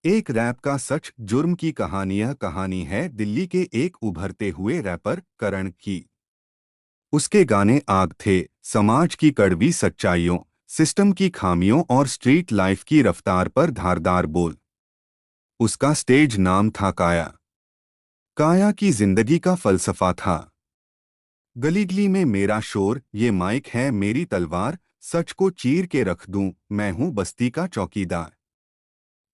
एक रैप का सच जुर्म की कहानी। यह कहानी है दिल्ली के एक उभरते हुए रैपर करण की। उसके गाने आग थे, समाज की कड़वी सच्चाइयों, सिस्टम की खामियों और स्ट्रीट लाइफ की रफ्तार पर धारदार बोल। उसका स्टेज नाम था काया। काया की जिंदगी का फलसफा था, गली गली में मेरा शोर, ये माइक है मेरी तलवार, सच को चीर के रख दूं, मैं हूं बस्ती का चौकीदार।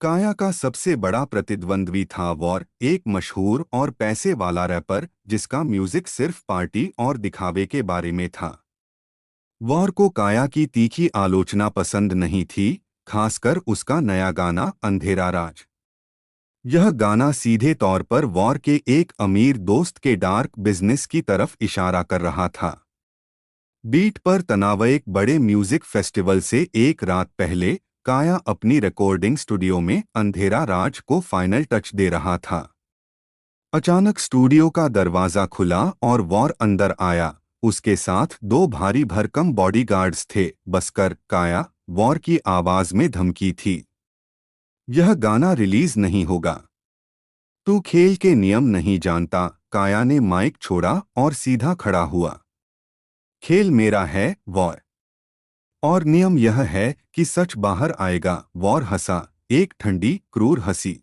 काया का सबसे बड़ा प्रतिद्वंद्वी था वॉर, एक मशहूर और पैसे वाला रैपर जिसका म्यूजिक सिर्फ पार्टी और दिखावे के बारे में था। वॉर को काया की तीखी आलोचना पसंद नहीं थी, खासकर उसका नया गाना अंधेरा राज। यह गाना सीधे तौर पर वॉर के एक अमीर दोस्त के डार्क बिजनेस की तरफ इशारा कर रहा था। बीट पर तनाव। एक बड़े म्यूजिक फेस्टिवल से एक रात पहले काया अपनी रिकॉर्डिंग स्टूडियो में अंधेरा राज को फाइनल टच दे रहा था। अचानक स्टूडियो का दरवाजा खुला और वॉर अंदर आया। उसके साथ दो भारी भरकम बॉडीगार्ड्स थे। बसकर काया, वॉर की आवाज में धमकी थी, यह गाना रिलीज नहीं होगा। तू खेल के नियम नहीं जानता। काया ने माइक छोड़ा और सीधा खड़ा हुआ। खेल मेरा है वॉर, और नियम यह है कि सच बाहर आएगा। वॉर हंसा, एक ठंडी क्रूर हंसी।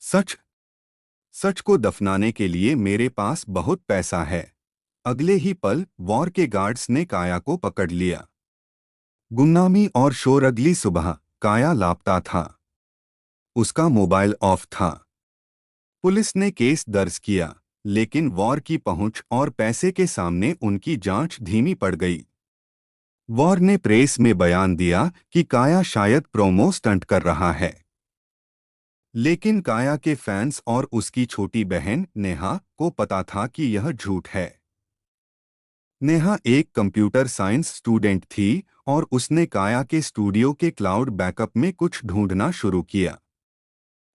सच सच को दफनाने के लिए मेरे पास बहुत पैसा है। अगले ही पल वॉर के गार्ड्स ने काया को पकड़ लिया। गुमनामी और शोर। अगली सुबह काया लापता था, उसका मोबाइल ऑफ था। पुलिस ने केस दर्ज किया, लेकिन वॉर की पहुंच और पैसे के सामने उनकी जांच धीमी पड़ गई। वॉर ने प्रेस में बयान दिया कि काया शायद प्रोमो स्टंट कर रहा है, लेकिन काया के फैंस और उसकी छोटी बहन नेहा को पता था कि यह झूठ है। नेहा एक कंप्यूटर साइंस स्टूडेंट थी और उसने काया के स्टूडियो के क्लाउड बैकअप में कुछ ढूंढना शुरू किया।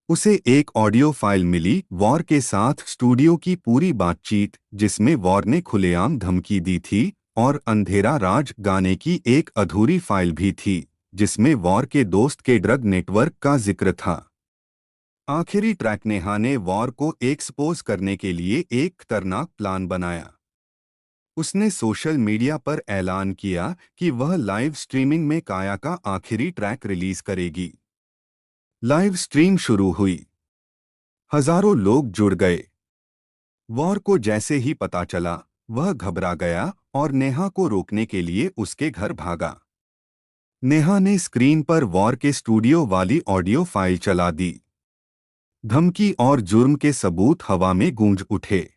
उसे एक ऑडियो फाइल मिली, वॉर के साथ स्टूडियो की पूरी बातचीत, जिसमें वॉर ने खुलेआम धमकी दी थी, और अंधेरा राज गाने की एक अधूरी फाइल भी थी, जिसमें वॉर के दोस्त के ड्रग नेटवर्क का जिक्र था। आखिरी ट्रैक। नेहा ने वॉर को एक्सपोज करने के लिए एक खतरनाक प्लान बनाया। उसने सोशल मीडिया पर ऐलान किया कि वह लाइव स्ट्रीमिंग में काया का आखिरी ट्रैक रिलीज करेगी। लाइव स्ट्रीम शुरू हुई, हजारों लोग जुड़ गए। वॉर को जैसे ही पता चला, वह घबरा गया और नेहा को रोकने के लिए उसके घर भागा। नेहा ने स्क्रीन पर वॉर के स्टूडियो वाली ऑडियो फाइल चला दी। धमकी और जुर्म के सबूत हवा में गूंज उठे।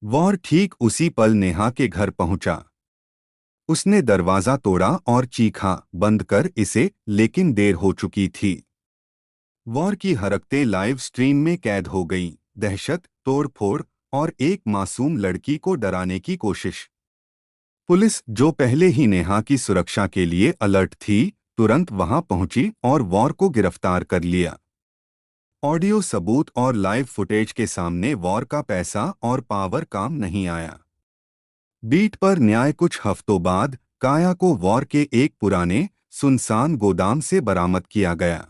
वॉर ठीक उसी पल नेहा के घर पहुंचा। उसने दरवाजा तोड़ा और चीखा, बंद कर इसे, लेकिन देर हो चुकी थी। वॉर की हरकतें लाइव स्ट्रीम में कैद हो गईं। दहशत, तोड़फोड़ और एक मासूम लड़की को डराने की कोशिश। पुलिस, जो पहले ही नेहा की सुरक्षा के लिए अलर्ट थी, तुरंत वहां पहुंची और वॉर को गिरफ्तार कर लिया। ऑडियो सबूत और लाइव फुटेज के सामने वॉर का पैसा और पावर काम नहीं आया। बीट पर न्याय। कुछ हफ्तों बाद काया को वॉर के एक पुराने सुनसान गोदाम से बरामद किया गया।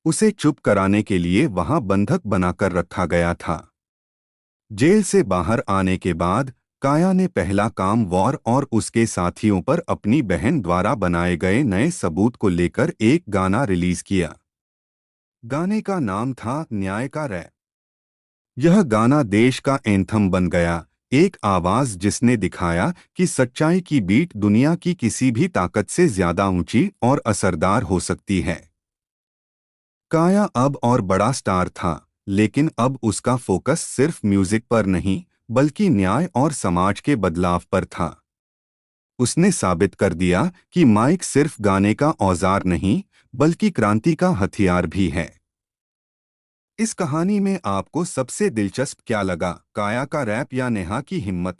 उसे चुप कराने के लिए वहां बंधक बनाकर रखा गया था। जेल से बाहर आने के बाद काया ने पहला काम वॉर और उसके साथियों पर अपनी बहन द्वारा बनाए गए नए सबूत को लेकर एक गाना रिलीज किया। गाने का नाम था न्याय का रैप। यह गाना देश का एंथम बन गया, एक आवाज जिसने दिखाया कि सच्चाई की बीट दुनिया की किसी भी ताकत से ज्यादा ऊंची और असरदार हो सकती है। काया अब और बड़ा स्टार था, लेकिन अब उसका फोकस सिर्फ म्यूजिक पर नहीं, बल्कि न्याय और समाज के बदलाव पर था। उसने साबित कर दिया कि माइक सिर्फ गाने का औजार नहीं, बल्कि क्रांति का हथियार भी है। इस कहानी में आपको सबसे दिलचस्प क्या लगा, काया का रैप या नेहा की हिम्मत?